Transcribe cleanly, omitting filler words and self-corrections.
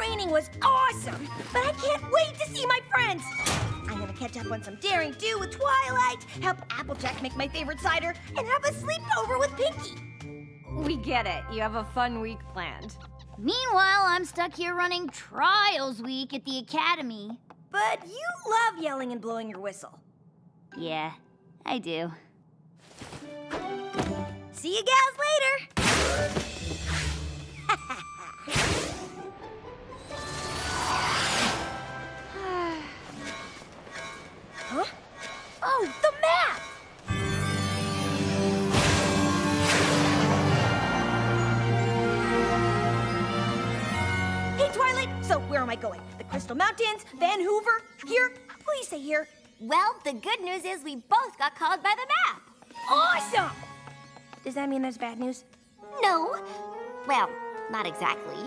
training was awesome, but I can't wait to see my friends. I'm gonna catch up on some Daring Do with Twilight, help Applejack make my favorite cider, and have a sleepover with Pinky. We get it. You have a fun week planned. Meanwhile, I'm stuck here running Trials Week at the Academy. But you love yelling and blowing your whistle. Yeah, I do. See you gals later. Huh? Oh, the map! Hey, Twilight, so where am I going? The Crystal Mountains? Van Hoover? Here? Please say here. Well, the good news is we both got called by the map. Awesome! Does that mean there's bad news? No. Well, not exactly.